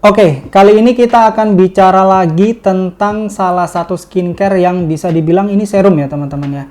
Oke, kali ini kita akan bicara lagi tentang salah satu skincare yang bisa dibilang ini serum ya teman-teman ya.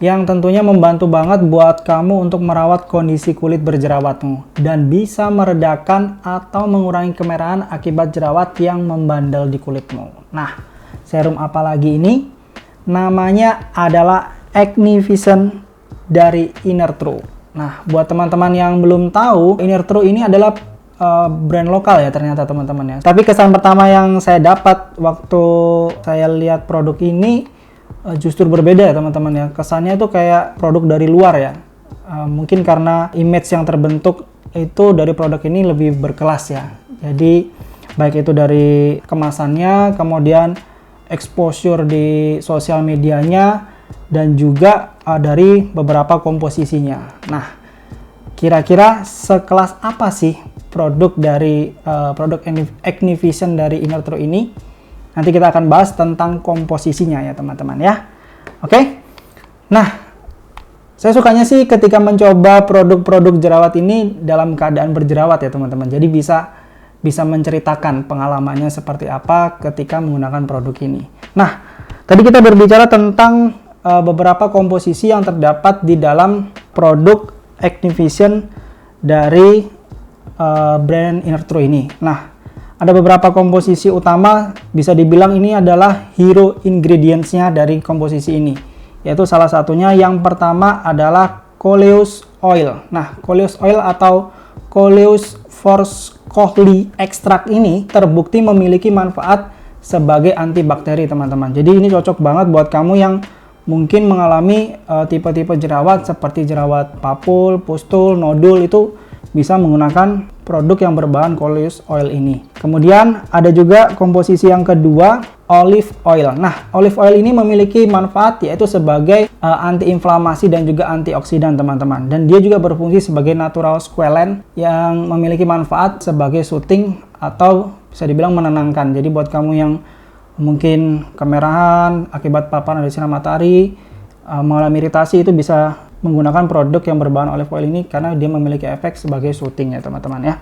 Yang tentunya membantu banget buat kamu untuk merawat kondisi kulit berjerawatmu. Dan bisa meredakan atau mengurangi kemerahan akibat jerawat yang membandel di kulitmu. Nah, serum apa lagi ini? Namanya adalah Acne Vision dari Inner True. Nah, buat teman-teman yang belum tahu, Inner True ini adalah brand lokal ya ternyata teman-teman ya. Tapi kesan pertama yang saya dapat waktu saya lihat produk ini justru berbeda ya teman-teman ya. Kesannya itu kayak produk dari luar ya. Mungkin karena image yang terbentuk itu dari produk ini lebih berkelas ya. Jadi baik itu dari kemasannya, kemudian exposure di sosial medianya, dan juga dari beberapa komposisinya. Nah, kira-kira sekelas apa sih produk dari produk Acne Vision dari Inner True ini? Nanti kita akan bahas tentang komposisinya ya teman-teman ya. Oke. Nah, saya sukanya sih ketika mencoba produk-produk jerawat ini dalam keadaan berjerawat ya teman-teman. Jadi bisa menceritakan pengalamannya seperti apa ketika menggunakan produk ini. Nah, tadi kita berbicara tentang beberapa komposisi yang terdapat di dalam produk Acne Vision dari brand Inner True ini. Nah, ada beberapa komposisi utama, bisa dibilang ini adalah hero ingredients-nya dari komposisi ini. Yaitu salah satunya yang pertama adalah Coleus Oil. Nah, Coleus Oil atau Coleus Forskolli Extract ini terbukti memiliki manfaat sebagai antibakteri teman-teman. Jadi ini cocok banget buat kamu yang mungkin mengalami tipe-tipe jerawat seperti jerawat papul, pustul, nodul, itu bisa menggunakan produk yang berbahan Coleus Oil ini. Kemudian ada juga komposisi yang kedua, olive oil. Nah, olive oil ini memiliki manfaat yaitu sebagai antiinflamasi dan juga antioksidan teman-teman. Dan dia juga berfungsi sebagai natural squalane yang memiliki manfaat sebagai soothing atau bisa dibilang menenangkan. Jadi buat kamu yang mungkin kemerahan akibat paparan dari sinar matahari, mengalami iritasi, itu bisa menggunakan produk yang berbahan olive oil ini karena dia memiliki efek sebagai soothing ya teman-teman ya.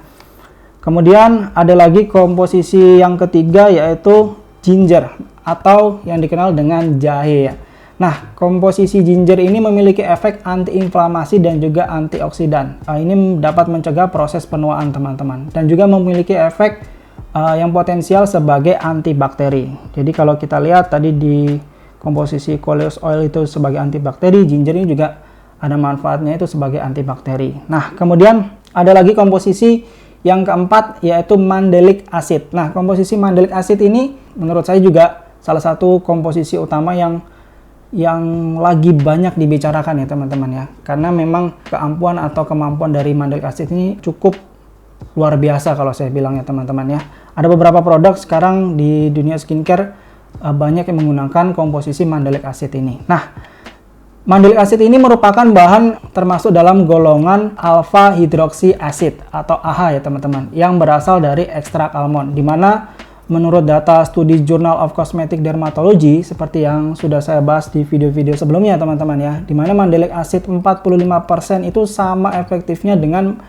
Kemudian ada lagi komposisi yang ketiga yaitu ginger atau yang dikenal dengan jahe ya. Nah, komposisi ginger ini memiliki efek antiinflamasi dan juga antioksidan. Ini dapat mencegah proses penuaan teman-teman dan juga memiliki efek yang potensial sebagai antibakteri. Jadi kalau kita lihat tadi di komposisi Coleus Oil itu sebagai antibakteri, ginger ini juga ada manfaatnya itu sebagai antibakteri. Nah, kemudian ada lagi komposisi yang keempat yaitu mandelic acid. Nah, komposisi mandelic acid ini menurut saya juga salah satu komposisi utama yang lagi banyak dibicarakan ya teman-teman ya. Karena memang keampuhan atau kemampuan dari mandelic acid ini cukup luar biasa kalau saya bilang ya teman-teman ya. Ada beberapa produk sekarang di dunia skincare banyak yang menggunakan komposisi mandelic acid ini. Nah, mandelic acid ini merupakan bahan termasuk dalam golongan alpha hydroxy acid atau AHA ya teman-teman, yang berasal dari ekstrak almond, di mana menurut data studi Journal of Cosmetic Dermatology seperti yang sudah saya bahas di video-video sebelumnya teman-teman ya, di mana mandelic acid 45% itu sama efektifnya dengan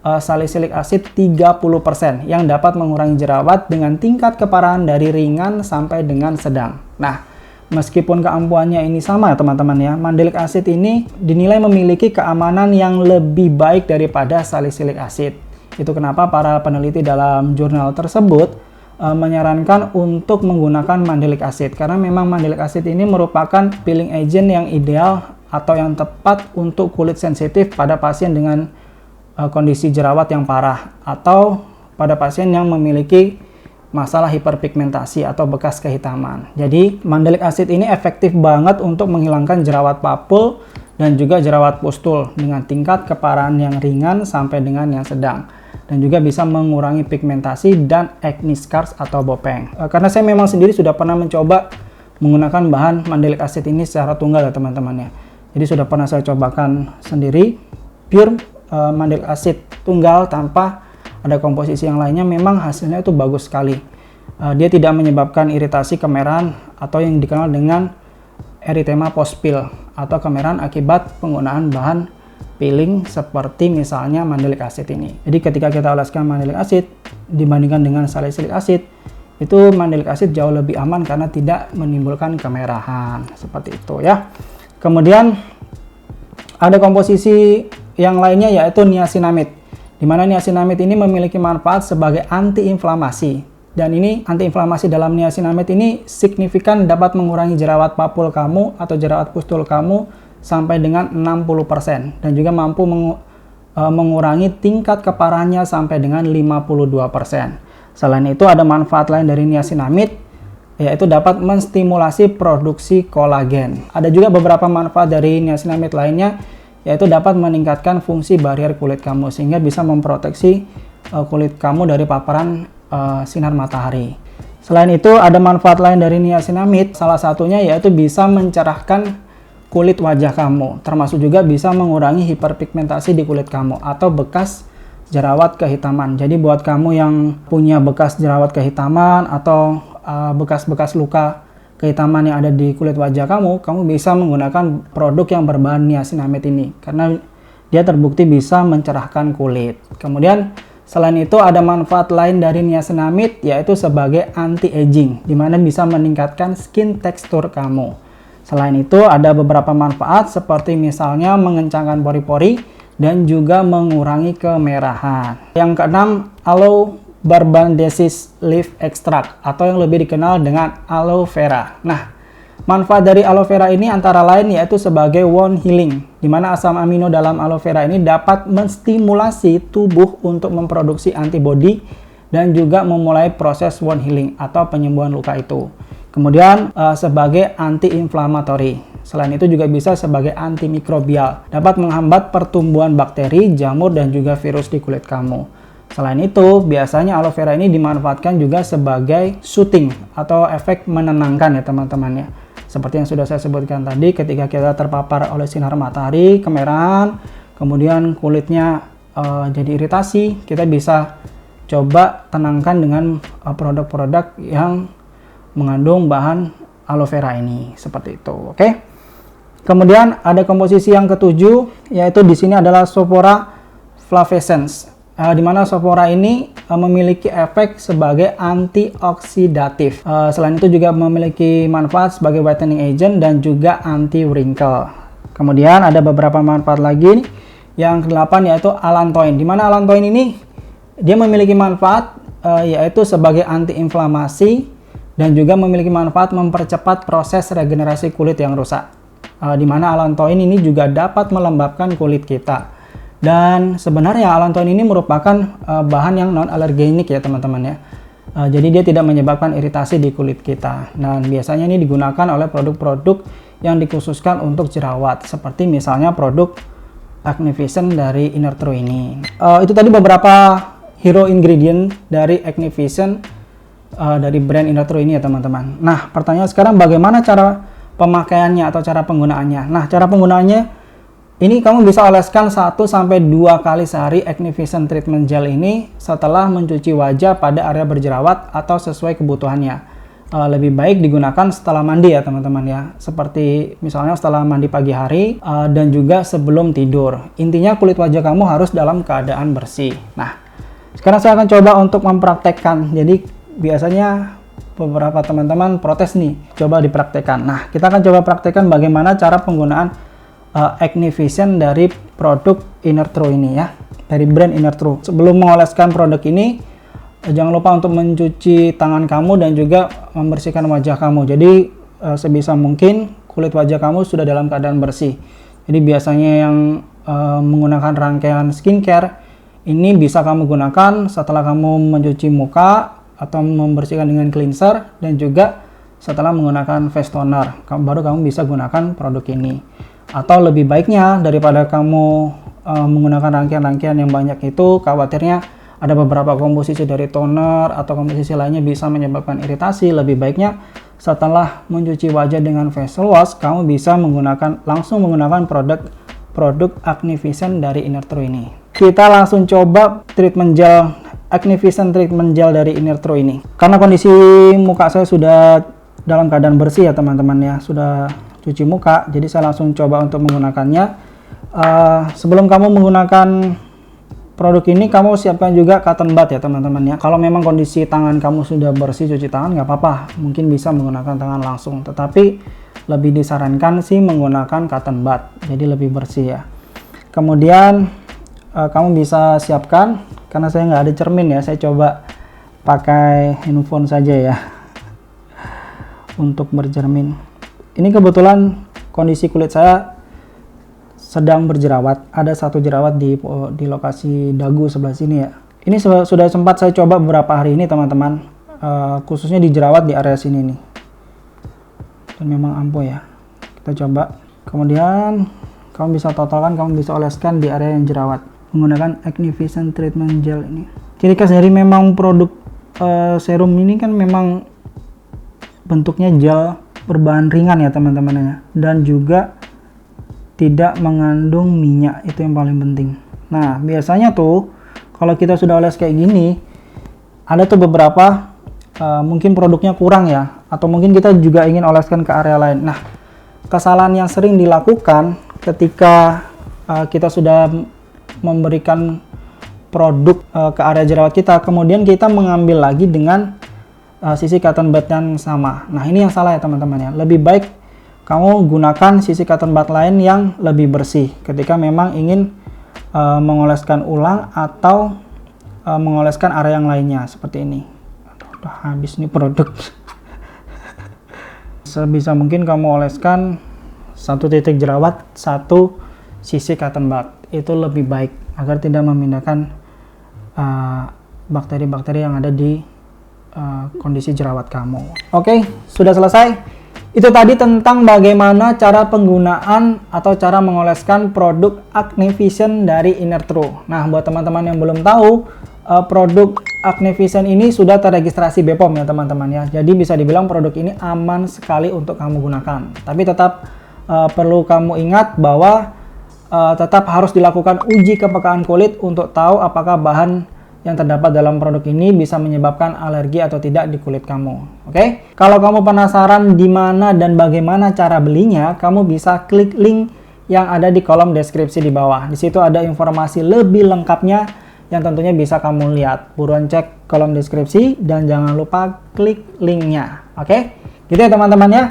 salicylic acid 30% yang dapat mengurangi jerawat dengan tingkat keparahan dari ringan sampai dengan sedang. Nah, meskipun keampuhannya ini sama ya teman-teman ya, mandelic acid ini dinilai memiliki keamanan yang lebih baik daripada salicylic acid. Itu kenapa para peneliti dalam jurnal tersebut menyarankan untuk menggunakan mandelic acid. Karena memang mandelic acid ini merupakan peeling agent yang ideal atau yang tepat untuk kulit sensitif pada pasien dengan kondisi jerawat yang parah atau pada pasien yang memiliki masalah hiperpigmentasi atau bekas kehitaman. Jadi mandelic acid ini efektif banget untuk menghilangkan jerawat papul dan juga jerawat pustul dengan tingkat keparahan yang ringan sampai dengan yang sedang, dan juga bisa mengurangi pigmentasi dan acne scars atau bopeng. Karena saya memang sendiri sudah pernah mencoba menggunakan bahan mandelic acid ini secara tunggal ya teman-teman ya. Jadi sudah pernah saya cobakan sendiri pure mandelic acid tunggal tanpa ada komposisi yang lainnya, memang hasilnya itu bagus sekali. Dia tidak menyebabkan iritasi kemerahan atau yang dikenal dengan erythema post pill atau kemerahan akibat penggunaan bahan peeling seperti misalnya mandelic acid ini. Jadi ketika kita oleskan mandelic acid dibandingkan dengan salicylic acid, itu mandelic acid jauh lebih aman karena tidak menimbulkan kemerahan, seperti itu ya. Kemudian ada komposisi yang lainnya yaitu niacinamide, di mana niacinamide ini memiliki manfaat sebagai antiinflamasi. Dan ini antiinflamasi dalam niacinamide ini signifikan dapat mengurangi jerawat papul kamu atau jerawat pustul kamu sampai dengan 60% dan juga mampu mengurangi tingkat keparahannya sampai dengan 52%. Selain itu ada manfaat lain dari niacinamide, yaitu dapat menstimulasi produksi kolagen. Ada juga beberapa manfaat dari niacinamide lainnya, yaitu dapat meningkatkan fungsi barrier kulit kamu sehingga bisa memproteksi kulit kamu dari paparan sinar matahari. Selain itu ada manfaat lain dari niacinamide, salah satunya yaitu bisa mencerahkan kulit wajah kamu, termasuk juga bisa mengurangi hiperpigmentasi di kulit kamu atau bekas jerawat kehitaman. Jadi buat kamu yang punya bekas jerawat kehitaman atau bekas-bekas luka kehitaman yang ada di kulit wajah kamu, kamu bisa menggunakan produk yang berbahan niacinamide ini karena dia terbukti bisa mencerahkan kulit. Kemudian selain itu ada manfaat lain dari niacinamide yaitu sebagai anti-aging, di mana bisa meningkatkan skin tekstur kamu. Selain itu ada beberapa manfaat seperti misalnya mengencangkan pori-pori dan juga mengurangi kemerahan. Yang keenam, aloe barbadensis leaf extract atau yang lebih dikenal dengan aloe vera. Nah, manfaat dari aloe vera ini antara lain yaitu sebagai wound healing, di mana asam amino dalam aloe vera ini dapat menstimulasi tubuh untuk memproduksi antibodi dan juga memulai proses wound healing atau penyembuhan luka itu. Kemudian sebagai anti-inflamatori. Selain itu juga bisa sebagai antimikrobial, dapat menghambat pertumbuhan bakteri, jamur, dan juga virus di kulit kamu. Selain itu, biasanya aloe vera ini dimanfaatkan juga sebagai soothing atau efek menenangkan ya teman-teman ya. Seperti yang sudah saya sebutkan tadi, ketika kita terpapar oleh sinar matahari, kemerahan, kemudian kulitnya jadi iritasi, kita bisa coba tenangkan dengan produk-produk yang mengandung bahan aloe vera ini, seperti itu. Oke. Kemudian ada komposisi yang ketujuh, yaitu di sini adalah Sophora flavescens, di mana Sophora ini memiliki efek sebagai antioksidatif. Selain itu juga memiliki manfaat sebagai whitening agent dan juga anti wrinkle. Kemudian ada beberapa manfaat lagi. Yang kedelapan yaitu allantoin, di mana allantoin ini dia memiliki manfaat yaitu sebagai antiinflamasi dan juga memiliki manfaat mempercepat proses regenerasi kulit yang rusak. Di mana allantoin ini juga dapat melembabkan kulit kita. Dan sebenarnya allantoin ini merupakan bahan yang non-alergenik ya teman-teman ya. Jadi dia tidak menyebabkan iritasi di kulit kita. Dan biasanya ini digunakan oleh produk-produk yang dikhususkan untuk jerawat, seperti misalnya produk Acne Vision dari Inner True ini. Itu tadi beberapa hero ingredient dari Acne Vision dari brand Inner True ini ya teman-teman. Nah, pertanyaan sekarang bagaimana cara pemakaiannya atau cara penggunaannya? Nah, cara penggunaannya ini kamu bisa oleskan 1-2 kali sehari Acne Vision Treatment Gel ini setelah mencuci wajah pada area berjerawat atau sesuai kebutuhannya. Lebih baik digunakan setelah mandi ya teman-teman ya. Seperti misalnya setelah mandi pagi hari dan juga sebelum tidur. Intinya kulit wajah kamu harus dalam keadaan bersih. Nah, sekarang saya akan coba untuk mempraktekkan. Jadi biasanya beberapa teman-teman protes nih, coba dipraktekkan. Nah, kita akan coba praktekkan bagaimana cara penggunaan Acne Vision dari produk Inner True ini ya, dari brand Inner True. Sebelum mengoleskan produk ini, jangan lupa untuk mencuci tangan kamu dan juga membersihkan wajah kamu. Jadi sebisa mungkin kulit wajah kamu sudah dalam keadaan bersih. Jadi biasanya yang menggunakan rangkaian skincare ini bisa kamu gunakan setelah kamu mencuci muka atau membersihkan dengan cleanser, dan juga setelah menggunakan face toner baru kamu bisa gunakan produk ini. Atau lebih baiknya daripada kamu menggunakan rangkaian-rangkaian yang banyak itu, khawatirnya ada beberapa komposisi dari toner atau komposisi lainnya bisa menyebabkan iritasi, lebih baiknya setelah mencuci wajah dengan facial wash kamu bisa langsung menggunakan produk Acne Vision dari Inner True ini. Kita langsung coba treatment gel Acne Vision Treatment Gel dari Inner True ini. Karena kondisi muka saya sudah dalam keadaan bersih ya teman-teman ya, sudah cuci muka, jadi saya langsung coba untuk menggunakannya. Sebelum kamu menggunakan produk ini, kamu siapkan juga cotton bud ya teman-teman ya. Kalau memang kondisi tangan kamu sudah bersih cuci tangan, nggak apa-apa, mungkin bisa menggunakan tangan langsung. Tetapi lebih disarankan sih menggunakan cotton bud, jadi lebih bersih ya. Kemudian kamu bisa siapkan, karena saya nggak ada cermin ya, saya coba pakai handphone saja ya untuk bercermin. Ini kebetulan kondisi kulit saya sedang berjerawat, ada satu jerawat di lokasi dagu sebelah sini ya. Ini sudah sempat saya coba beberapa hari ini teman-teman, khususnya di jerawat di area sini nih, dan memang ampuh ya. Kita coba, kemudian kamu bisa totalkan, kamu bisa oleskan di area yang jerawat menggunakan Acne-Vision Treatment Gel ini. Ciri khas dari memang produk serum ini kan memang bentuknya gel berbahan ringan ya teman-teman ya, dan juga tidak mengandung minyak, itu yang paling penting. Nah, biasanya tuh kalau kita sudah oles kayak gini, ada tuh beberapa mungkin produknya kurang ya, atau mungkin kita juga ingin oleskan ke area lain. Nah, kesalahan yang sering dilakukan ketika kita sudah memberikan produk ke area jerawat kita, kemudian kita mengambil lagi dengan sisi cotton bud yang sama. Nah, ini yang salah ya teman-teman ya. Lebih baik kamu gunakan sisi cotton bud lain yang lebih bersih ketika memang ingin mengoleskan ulang atau mengoleskan area yang lainnya seperti ini. Udah habis nih produk. Sebisa mungkin kamu oleskan satu titik jerawat, satu sisi cotton bud. Itu lebih baik agar tidak memindahkan bakteri-bakteri yang ada di kondisi jerawat kamu. Oke, sudah selesai. Itu tadi tentang bagaimana cara penggunaan atau cara mengoleskan produk Acne-Vision dari Inner True. Nah, buat teman-teman yang belum tahu, produk Acne-Vision ini sudah terregistrasi BPOM ya teman-teman ya. Jadi bisa dibilang produk ini aman sekali untuk kamu gunakan. Tapi tetap perlu kamu ingat bahwa tetap harus dilakukan uji kepekaan kulit untuk tahu apakah bahan yang terdapat dalam produk ini bisa menyebabkan alergi atau tidak di kulit kamu. Oke? Kalau kamu penasaran di mana dan bagaimana cara belinya, kamu bisa klik link yang ada di kolom deskripsi di bawah. Di situ ada informasi lebih lengkapnya yang tentunya bisa kamu lihat. Buruan cek kolom deskripsi dan jangan lupa klik linknya. Oke? Gitu ya teman-teman ya.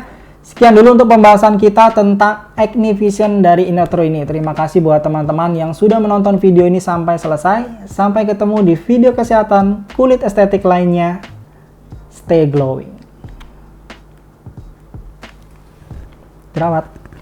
Sekian dulu untuk pembahasan kita tentang Acne-Vision dari Inner True ini. Terima kasih buat teman-teman yang sudah menonton video ini sampai selesai. Sampai ketemu di video kesehatan kulit estetik lainnya. Stay glowing. Jerawat.